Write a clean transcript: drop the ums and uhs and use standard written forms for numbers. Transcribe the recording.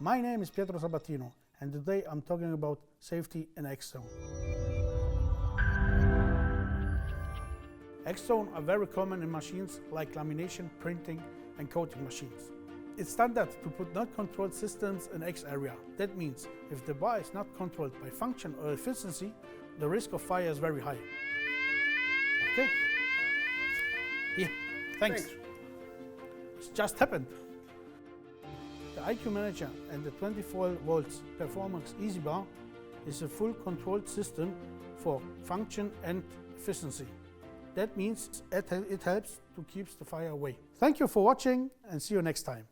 My name is Pietro and today I'm talking about safety in X-zone. X-zone are very common in machines like lamination, printing and coating machines. It's standard to put not controlled systems in X area. That means if the bar is not controlled by function or efficiency, the risk of fire is very high. Okay. Here, thanks. It's just happened. The IQ Manager and the 24 volts Performance Easy Bar is a full controlled system for function and efficiency. That means it helps to keep the fire away. Thank you for watching and see you next time.